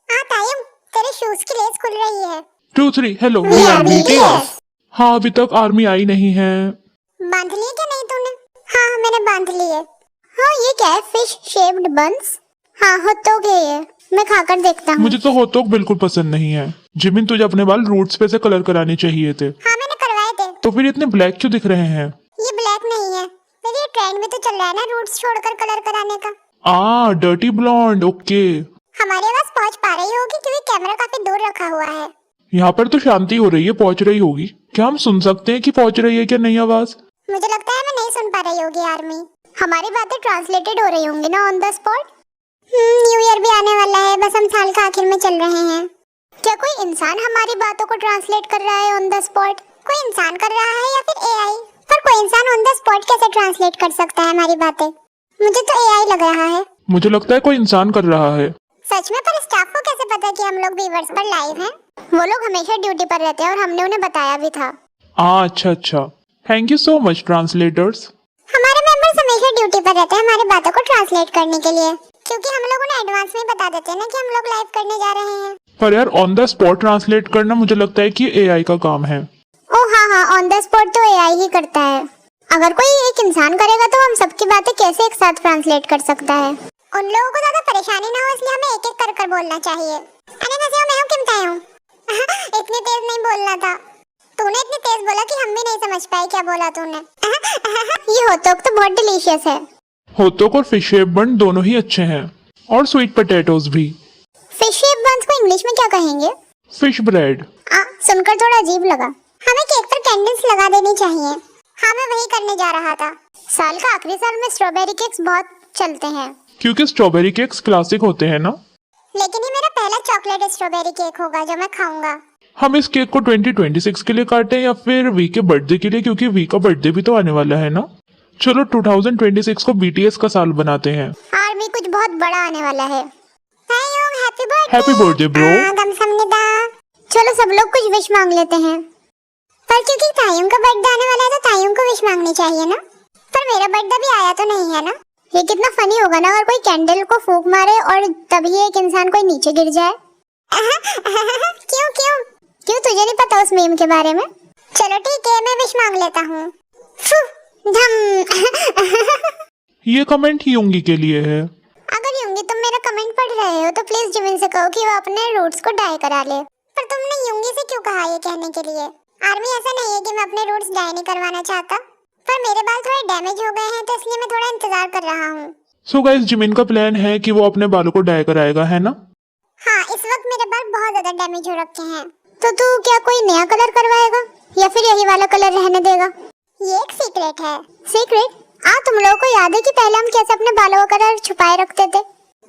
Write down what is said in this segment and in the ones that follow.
हाँ तायम, तेरे शूज की लेस खुल रही है। 2 3 हेलो वी आर BTS। हाँ अभी तक आर्मी आई नहीं है। बांध लिए क्या नहीं तूने? हाँ मैंने बांध लिए। हाँ ये क्या है, फिश शेप्ड बंस? हाँ हॉट डॉग है ये, मैं खाकर देखता हूँ। मुझे तो हॉट डॉग बिल्कुल पसंद नहीं है। जिमिन तुझे अपने बाल रूट्स पे से कलर कराने चाहिए थे। हाँ मैंने करवाए थे। तो फिर इतने ब्लैक क्यों दिख रहे हैं? ये ब्लैक नहीं है, फिर ये ट्रेंड भी तो चल रहा है ना रूट्स छोड़कर कलर कराने का। Dirty blonde, okay. हमारी आवाज पहुँच पा रही होगी क्योंकि कैमरा काफी दूर रखा हुआ है। यहाँ पर तो शांति हो रही है, पहुंच रही होगी। क्या हम सुन सकते हैं कि पहुंच रही है क्या नहीं आवाज? मुझे लगता है मैं नहीं सुन पा रही होगी आर्मी। हमारी बातें ट्रांसलेटेड हो रही होंगी ना on the spot. New year भी आने वाला है, बस हम साल का आखिर में चल रहे हैं। क्या कोई इंसान हमारी बातों को ट्रांसलेट कर रहा है ऑन द स्पॉट? कोई इंसान कर रहा है या फिर एआई? पर कोई इंसान ऑन द स्पॉट कैसे ट्रांसलेट कर सकता है हमारी बातें? मुझे तो एआई लग रहा है। मुझे लगता है कोई इंसान कर रहा है। सच में? पर स्टाफ को कैसे पता कि हम लोग व्यूअर्स पर लाइव हैं? वो लोग हमेशा ड्यूटी पर रहते हैं और हमने उन्हें बताया भी था। अच्छा अच्छा, thank you so much translators. हमारे मेंबर्स हमेशा ड्यूटी पर रहते हैं हमारी बातों को ट्रांसलेट करने के लिए, क्योंकि हम लोग उन्हें एडवांस में बता देते हैं ना कि हम लोग लाइव करने जा रहे हैं। पर यार ऑन द स्पॉट ट्रांसलेट करना मुझे लगता है कि एआई का काम है। ओह हाँ, ऑन द स्पॉट तो एआई ही करता है। अगर कोई एक इंसान करेगा तो हम सबकी बातें कैसे एक साथ ट्रांसलेट कर सकता है? उन लोगों को ज्यादा परेशानी ना हो इसलिए हमें एक एक कर बोलना चाहिए। अरे वैसे मैं हूँ किमता हूँ। इतनी तेज नहीं बोलना था। तूने इतनी तेज बोला कि हम भी नहीं समझ पाए क्या बोला तूने। ये होटडॉग तो बहुत डिलीशियस है। होटडॉग और फिश शेप बन दोनों ही अच्छे हैं, और स्वीट पोटैटोज भी। फिश शेप बंस को इंग्लिश में क्या कहेंगे? Fish bread. सुनकर थोड़ा अजीब लगा। हमें केक पर कैंडल्स लगा देनी चाहिए। हाँ मैं वही करने जा रहा था। साल का आखिरी साल में स्ट्रॉबेरी केक्स बहुत चलते हैं। क्योंकि स्ट्रॉबेरी केक्स क्लासिक होते हैं ना। लेकिन ये मेरा पहला चॉकलेट स्ट्रॉबेरी केक होगा जो मैं खाऊंगा। हम इस केक को 2026 के लिए काटें या फिर वी के बर्थडे के लिए, क्योंकि वी का बर्थडे भी तो आने वाला है ना। चलो 2026 को BTS का साल बनाते हैं। आर्मी कुछ बहुत बड़ा आने वाला है। Happy birthday bro. चलो सब लोग कुछ विश मांग लेते हैं। पर क्योंकि तायुं का बर्थडे आने वाला है तो तायुं को विश मांगनी चाहिए ना। पर मेरा बर्थडे भी आया तो नहीं है ना। ये कितना फनी होगा ना अगर कोई कैंडल को फूंक मारे और तभी एक इंसान कोई नीचे गिर जाए। क्यों क्यों क्यों तुझे नहीं पता उस मीम के बारे में? चलो ठीक है मैं विश मांग लेता हूँ। ये कमेंट यूंगी के लिए है। अगर यूंगी तुम मेरा कमेंट पढ़ रहे हो तो प्लीज जिमिन से कहो कि वो अपने रूट्स को डाई करा ले। पर तुमने यूंगी से क्यों कहा ये कहने के लिए? आर्मी ऐसा नहीं है कि मैं अपने रूट्स डाई नहीं करवाना चाहता, पर मेरे बाल थोड़े डैमेज हो गए हैं तो इसलिए मैं थोड़ा इंतजार कर रहा हूँ। सो गाइस, जिमिन का प्लान है कि वो अपने बालों को डाई कराएगा, है ना? हाँ इस वक्त मेरे बाल बहुत ज्यादा डैमेज हो रखे हैं। तो तू क्या कोई नया कलर करवाएगा या फिर यही वाला कलर रहने देगा? ये एक सीक्रेट है। सीक्रेट? तुम लोगों को याद है कि पहले हम कैसे अपने बालों का कलर छुपाए रखते थे?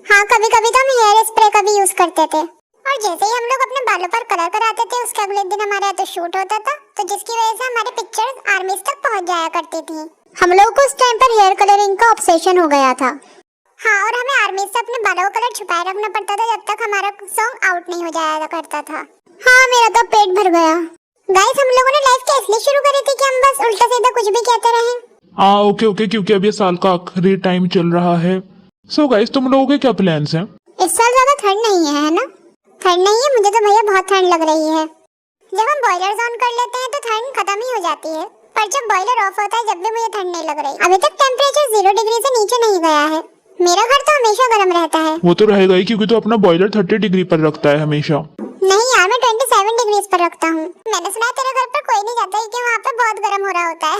हाँ कभी कभी तो हम हेयर स्प्रे का भी यूज करते थे, और जैसे ही हम लोग अपने बालों पर कलर कराते थे उसके अगले दिन हमारे यहाँ तो शूट होता था, तो जिसकी वजह से हमारी पिक्चर्स आर्मीज तक पहुँच जाया करती थी। हम लोगों को उस टाइम पर हेयर कलरिंग का ऑब्सेशन हो गया था। हाँ और हमें आर्मी से अपने बालों का कलर छुपाए रखना पड़ता था जब तक हमारा सॉन्ग आउट नहीं हो जाया करता था। हाँ मेरा तो पेट भर गया। गाइस हम लोगों ने लाइफ क्या इसलिए शुरू करी थी कि हम बस उल्टा सीधा कुछ भी कहते रहें? ओके क्योंकि अब ये साल का आखिरी टाइम चल रहा है। सो गाइस तुम लोगों के क्या प्लान्स हैं? इस साल ज्यादा ठंड नहीं है ना? ठंड नहीं है, मुझे तो भैया बहुत ठंड लग रही है। जब हम बॉयलर ऑन कर लेते हैं तो ठंड खत्म ही हो जाती है, पर जब बॉयलर ऑफ होता है जब भी मुझे ठंड नहीं लग रही। अभी तक टेम्परेचर 0 डिग्री से नीचे नहीं गया है। मेरा घर तो हमेशा गर्म रहता है। वो तो रहेगा ही क्योंकि तो अपना बॉयलर 30 डिग्री पर रखता है हमेशा। नहीं यार मैं 27 डिग्री पर रखता हूँ। मैंने सुना है तेरे घर पर कोई नहीं जाता कि वहाँ पे बहुत गर्म हो रहा होता है।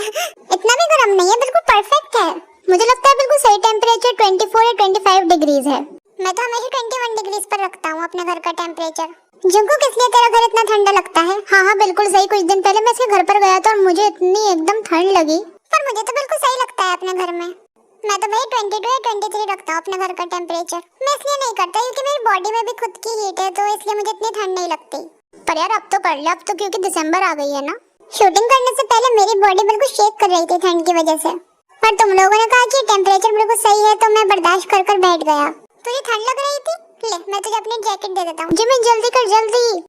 इतना भी गर्म नहीं है, बिल्कुल परफेक्ट है। मुझे लगता है बिल्कुल सही टेम्परेचर 24 या 25 डिग्रीज है। मैं तो हमेशा 21 डिग्रीज पर रखता हूँ अपने घर का टेम्परेचर। जिनको किस लिए तेरा घर इतना ठंडा लगता है? हाँ बिल्कुल सही। कुछ दिन पहले मैं इसके घर पर गया था और मुझे इतनी एकदम ठंड लगी, पर मुझे तो बिल्कुल सही लगता है अपने घर में। मैं तो भाई 22 या 23 रखता हूँ अपने घर का टेम्परेचर। मैं इसलिए नहीं करता क्योंकि मेरी बॉडी में भी खुद की हीट है, तो इसलिए मुझे इतनी ठंड नहीं लगती। पर यार अब तो कर ले, अब तो क्योंकि दिसंबर आ गई है ना। शूटिंग करने से पहले मेरी बॉडी बिल्कुल शेक कर रही थी ठंड की वजह से, पर तुम लोगों ने कहा कि टेम्परेचर बिल्कुल सही है तो मैं बर्दाश्त कर बैठ गया। तुझे ठंड लग रही थी? ले मैं तुझे अपनी जैकेट दे देता हूँ। जिमिन जल्दी कर जल्दी।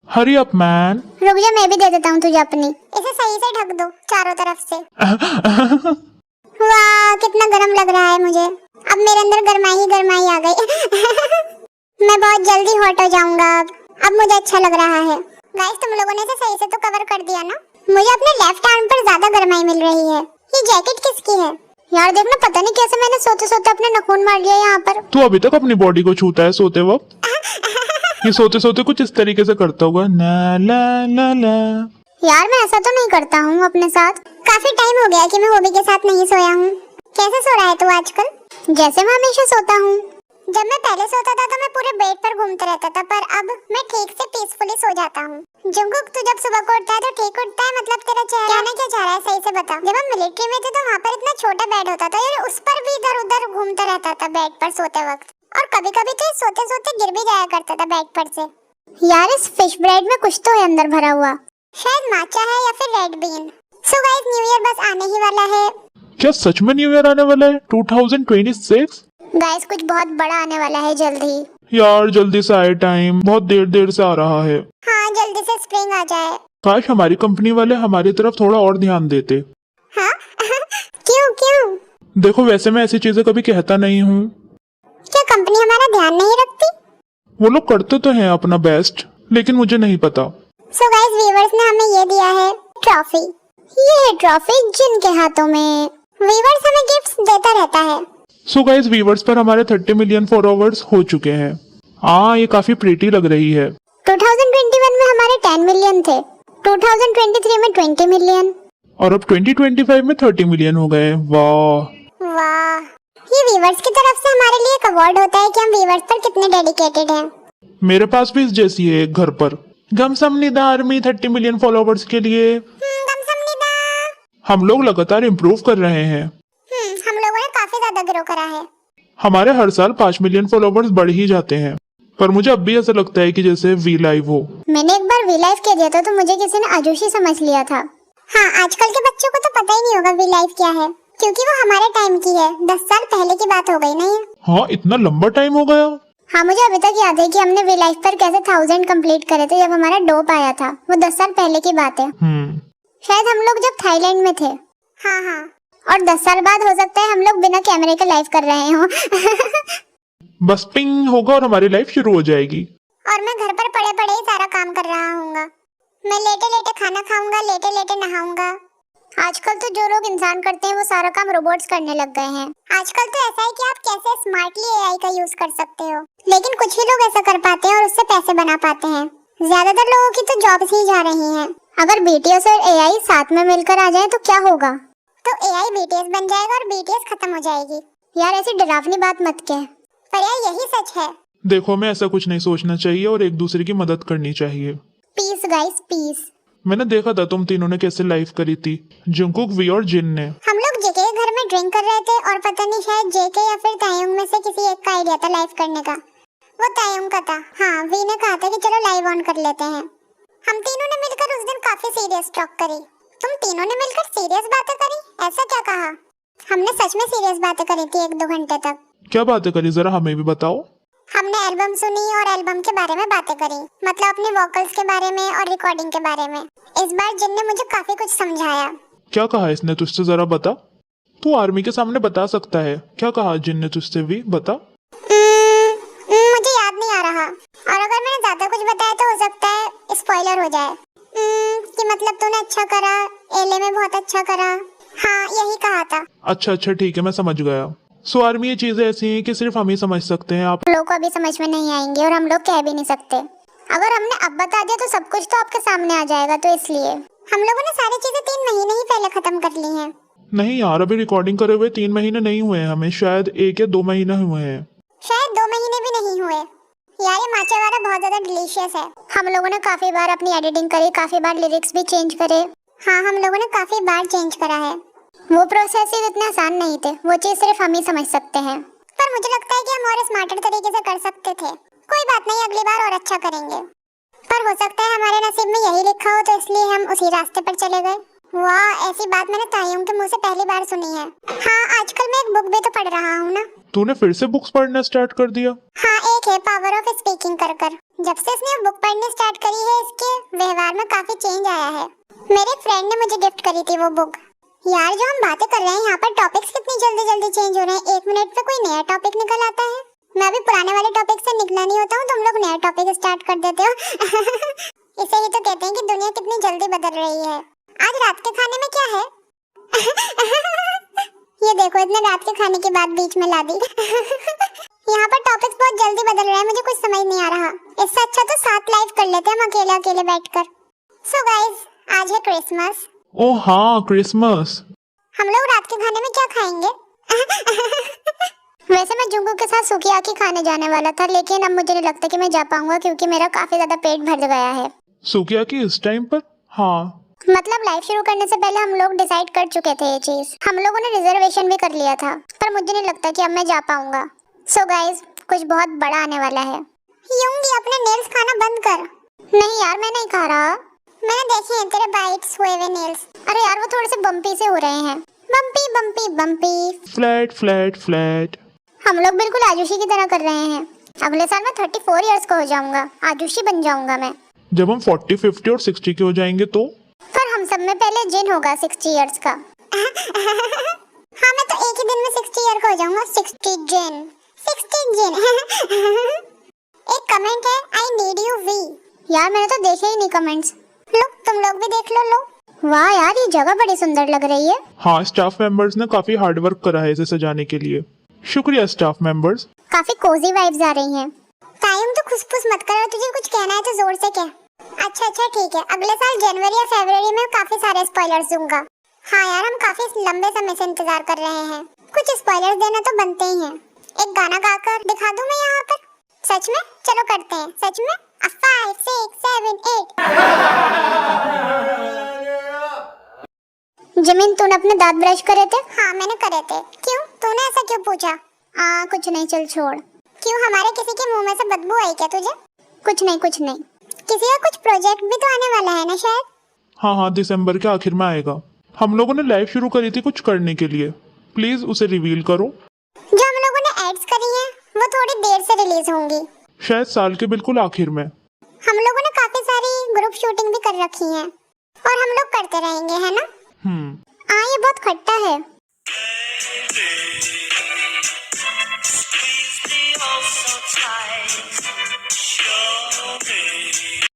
Hurry up man. रुक जा मैं भी दे देता हूँ तुझे अपनी। इसे सही से ढक दो चारों तरफ से। वाह कितना कितना गर्म लग रहा है मुझे। अब मेरे अंदर गरमाई आ गई। मैं बहुत जल्दी हॉट हो जाऊंगा अब मुझे अच्छा लग रहा है। गाइस तुम लोगों ने तो सही से तो कवर कर दिया ना। मुझे अपने लेफ्ट आर्म पर ज्यादा गरमाई मिल रही है। ये जैकेट किसकी है यार? देखना पता नहीं कैसे मैंने सोते सोते अपने नाखून मार लिया यहाँ पर। तू अभी तक अपनी बॉडी को छूता है सोते वक्त? ये सोते सोते कुछ इस तरीके से करता होगा, ना ला ला ला। यार मैं ऐसा तो नहीं करता हूँ अपने साथ। काफी टाइम हो गया कि मैं हॉबी के साथ नहीं सोया हूँ। कैसे सो रहा है तू आजकल? जैसे मैं हमेशा सोता हूँ। जब मैं पहले सोता था तो मैं पूरे बेड पर घूमते रहता था, पर अब मैं ठीक से पीसफुली सो जाता हूँ। जंगकुक तू जब सुबह को उठता है तो ठीक उठता है? मतलब तेरा चेहरा कहना क्या चाह रहा है, सही से बता। जब हम मिलिट्री में थे तो वहाँ पर इतना छोटा बेड होता था यार, उस पर भी इधर उधर घूमता रहता था बेड पर सोते वक्त। और कभी कभी तो सोते सोते गिर भी जाया करता था बेड पर से। यार इस फिश ब्रेड में कुछ तो है अंदर भरा हुआ, शायद माचा है या फिर red been. So guys new year बस आने ही वाला है। क्या सच में न्यू ईयर आने वाला है 2026? गाइस कुछ बहुत बड़ा आने वाला है जल्द ही। यार जल्दी से आए टाइम, बहुत देर से आ रहा है। हाँ जल्दी से स्प्रिंग आ जाए। काश हमारी कंपनी वाले हमारी तरफ थोड़ा और ध्यान देते। हाँ? क्यों? देखो वैसे मैं ऐसी चीजें कभी कहता नहीं हूँ। क्या कंपनी हमारा ध्यान नहीं रखती? वो लोग करते तो हैं अपना बेस्ट, लेकिन मुझे नहीं पता। सो गाइस व्यूअर्स ने हमें ये दिया है ट्रॉफी। ये है ट्रॉफी जिनके हाथों में व्यूअर्स हमें गिफ्ट्स देता रहता है। सो गाइस व्यूअर्स पर हमारे 30 मिलियन फॉलोवर्स हो चुके हैं। ये काफी प्रीटी लग रही है। 2021 में हमारे 10 मिलियन थे, 2023 में 20 मिलियन और अब 2025 में 30 मिलियन हो गए। वाह! ये व्यूअर्स की तरफ से हमारे लिए एक अवार्ड होता है कि हम व्यूअर्स पर कितने डेडिकेटेड हैं। मेरे पास भी इस जैसी है एक घर पर। गमसमनिदा आर्मी 30 मिलियन फॉलोवर्स के लिए। गमसमनिदा। हम लोग लगातार इम्प्रूव कर रहे हैं। हम लोगों ने काफी ज्यादा ग्रो करा है। हमारे हर साल 5 मिलियन फॉलोवर्स बढ़ ही जाते हैं, पर मुझे अब भी ऐसा लगता है कि जैसे वी लाइव हो। मैंने एक बार वी लाइव कह दिया था तो मुझे किसी ने आजुशी समझ लिया था। हाँ आजकल के बच्चों को तो पता ही नहीं होगा वी लाइव क्या है, क्योंकि वो हमारे टाइम की है। 10 साल पहले की बात हो गई नहीं? हाँ इतना लंबा टाइम हो गया। हाँ मुझे अभी तक याद है कि हमने वी लाइव पर कैसे 1000 कंप्लीट करे थे जब हमारा डोप आया था। वो 10 साल पहले की बात है। शायद हम लोग जब थाईलैंड में थे। हाँ और 10 साल बाद हो सकता है हम लोग बिना कैमरे के लाइव कर रहे हो। बस पिंग होगा और हमारी लाइफ शुरू हो जाएगी। और मैं घर पर पड़े पड़े ही सारा काम कर रहा हूँगा। मैं लेटे लेटे खाना खाऊंगा, लेटे लेटे नहाऊंगा। आजकल तो जो लोग इंसान करते हैं वो सारा काम रोबोट्स करने लग गए हैं। आजकल तो ऐसा है कि आप कैसे स्मार्टली एआई का यूज कर सकते हो, लेकिन कुछ ही लोग ऐसा कर पाते हैं और उससे पैसे बना पाते हैं। ज्यादातर लोगों की तो जॉब्स ही जा रही हैं। अगर बीटीएस और एआई साथ में मिलकर आ जाए तो क्या होगा? तो एआई बीटीएस बन जाएगा और बीटीएस खत्म हो जाएगी। यार ऐसी डरावनी बात मत कह, पर यार यही सच है। देखो मैं ऐसा कुछ नहीं सोचना चाहिए और एक दूसरे की मदद करनी चाहिए। Peace guys peace. मैंने देखा था तुम तीनों ने कैसे लाइव करी थी, जंगकुक, वी और जिन ने। हम लोग जेके के घर में ड्रिंक कर रहे थे और पता नहीं शायद जेके या फिर तायुंग में से किसी एक का आइडिया था लाइव करने का। वो तायुंग का था। हाँ वी ने कहा था कि चलो लाइव ऑन कर लेते हैं। हम तीनों ने मिलकर उस दिन काफी सीरियस टॉक करी। तुम तीनों ने मिलकर सीरियस बातें करी? ऐसा क्या कहा? हमने सच में सीरियस बातें करी थी 1-2 घंटे तक। क्या बातें करी जरा हमें भी बताओ। हमने एल्बम सुनी और एल्बम के बारे में बातें करी, मतलब अपने वोकल्स के बारे में और रिकॉर्डिंग के बारे में। इस बार जिन ने मुझे काफी कुछ समझाया। क्या कहा इसने तुझसे, जरा बता। तू आर्मी के सामने बता सकता है। क्या कहा जिन ने तुझसे भी, बता। मुझे याद नहीं आ रहा, और अगर मैंने ज्यादा कुछ बताया तो हो सकता है स्पॉइलर हो जाए। कि मतलब तूने अच्छा करा, एले में बहुत अच्छा करा। हाँ यही कहा था। अच्छा ठीक है, मैं समझ गया। सो आर्मी ये चीजें ऐसी हैं कि सिर्फ हम ही समझ सकते हैं, आप लोगों को अभी समझ में नहीं आएंगे और हम लोग कह भी नहीं सकते। अगर हमने अब बता दिया तो सब कुछ तो आपके सामने आ जाएगा, तो इसलिए हम लोगों ने सारी चीजें 3 महीने ही पहले खत्म कर ली हैं। नहीं यार, अभी रिकॉर्डिंग करे हुए 3 महीने नहीं हुए हैं, हमें शायद 1 या 2 महीने हुए हैं। शायद 2 महीने भी नहीं हुए। यार ये माचा वाला बहुत ज्यादा डिलीशियस है। हम लोगों ने काफी बार अपनी एडिटिंग करी, काफी बार लिरिक्स भी चेंज करे। हाँ हम लोगों ने काफी बार चेंज करा है। वो प्रोसेस इतने आसान नहीं थे, वो चीज सिर्फ हम ही समझ सकते हैं। पर मुझे लगता है कि हम और स्मार्टर तरीके से कर सकते थे। कोई बात नहीं, अगली बार और अच्छा करेंगे। पर हो सकता है हमारे नसीब में यही लिखा हो, तो इसलिए हम उसी रास्ते पर चले गए। वाह, ऐसी बात मैंने तायुंग के मुंह से पहली बार सुनी है। हाँ आजकल मैं एक बुक भी तो पढ़ रहा हूँ ना। तूने फिर से बुक्स पढ़ना स्टार्ट कर दिया? हाँ एक है पावर ऑफ स्पीकिंग कर। जब से इसने बुक पढ़नी स्टार्ट करी है, इसके व्यवहार में काफी चेंज आया है। मेरे फ्रेंड ने मुझे गिफ्ट करी थी वो बुक। यार जो हम बातें कर रहे हैं यहाँ पर टॉपिक्स कितनी जल्दी जल्दी चेंज हो रहे हैं, 1 मिनट में कोई नया टॉपिक निकल आता है। मैं भी पुराने वाले टॉपिक से निकला नहीं होता हूँ, तुम लोग नया टॉपिक स्टार्ट कर देते हो। इसे ही तो कहते हैं कि दुनिया कितनी जल्दी बदल रही है। आज रात के खाने में क्या है? ये देखो, इतने रात के खाने की बात बीच में ला दी। यहाँ पर टॉपिक्स बहुत जल्दी बदल रहे हैं, मुझे कुछ समझ नहीं आ रहा। इससे अच्छा तो 7 लाइव कर लेते हैं हम अकेले अकेले बैठकर। सो गाइस, आज है क्रिसमस। ओह हाँ, क्रिसमस। हम लोग रात के खाने में क्या खाएंगे? वैसे मैं जुंगू के साथ सुकियाकी खाने जाने वाला था, लेकिन अब मुझे नहीं लगता कि मैं जा पाऊंगा क्योंकि मेरा काफी ज्यादा पेट भर गया है। सुकियाकी इस टाइम पर? हाँ। मतलब लाइव शुरू करने से पहले हम लोग डिसाइड कर चुके थे ये चीज। हम लोगों ने रिजर्वेशन भी कर लिया था, पर मुझे नहीं लगता कि अब मैं जा पाऊंगा। सो गाइस, कुछ बहुत बड़ा आने वाला है। यूंगी, अपने नेल्स खाना बंद कर। नहीं यार, मैं नहीं खा रहा। मैंने देखे हैं तेरे बाइट्स हुए हुए नेल्स। अरे यार, वो थोड़े से बम्पी से हो रहे हैं। Bumpy bumpy bumpy. Flat flat flat. हम लोग बिल्कुल आजुषी की तरह कर रहे हैं। अगले साल मैं 34 इयर्स का हो जाऊंगा, आजुषी बन जाऊंगा मैं। जब हम 40, 50 और 60 के हो जाएंगे तो? पर हम सब में पहले जिन होगा 60 इयर्स का। हाँ, मैं तो एक ही दिन में 60 ईयर का हो जाऊंगा। 60 जिन, 60 जिन। एक कमेंट है, आई नीड यू वी। यार मैंने तो देखे ही नहीं कमेंट्स। लो, तुम लोग भी देख लो। लो, वाह यार, ये जगह बड़ी सुंदर लग रही है। हाँ, स्टाफ मेंबर्स ने काफी हार्ड वर्क करा है इसे सजाने के लिए। शुक्रिया स्टाफ मेंबर्स। काफी कोजी वाइब्स आ रही हैं। टाइम तो खुसफुस मत करो, तुझे कुछ कहना है तो जोर से कह। अच्छा ठीक है, अगले साल जनवरी या फरवरी में काफी सारे स्पॉयलर्स दूंगा। हाँ यार, हम काफी लंबे समय से इंतजार कर रहे हैं। कुछ स्पॉयलर्स देना तो बनते ही हैं। एक गाना गाकर दिखा दूं मैं यहाँ पर? सच में? चलो करते हैं सच में। 5, 6, 7, 8। जमीन, तूने अपने दांत ब्रश करे थे? हाँ, मैंने करे थे। क्यों? तूने ऐसा क्यों पूछा? कुछ नहीं, चल छोड़। क्यों, हमारे किसी के मुंह में से बदबू आई क्या तुझे? कुछ नहीं। किसी का कुछ प्रोजेक्ट भी तो आने वाला है ना शायद? हाँ, दिसंबर के आखिर में आएगा। हम लोगों ने लाइव शुरू करी थी कुछ करने के लिए, प्लीज उसे रिवील करो। जो हम लोगों ने एड्स करी हैं, वो थोड़ी देर से रिलीज होंगी। शायद साल के बिल्कुल आखिर में। हम लोगों ने काफी सारी ग्रुप शूटिंग भी कर रखी है और हम लोग करते रहेंगे, है ना? ये बहुत खट्टा है। Please be oh so tight. Show me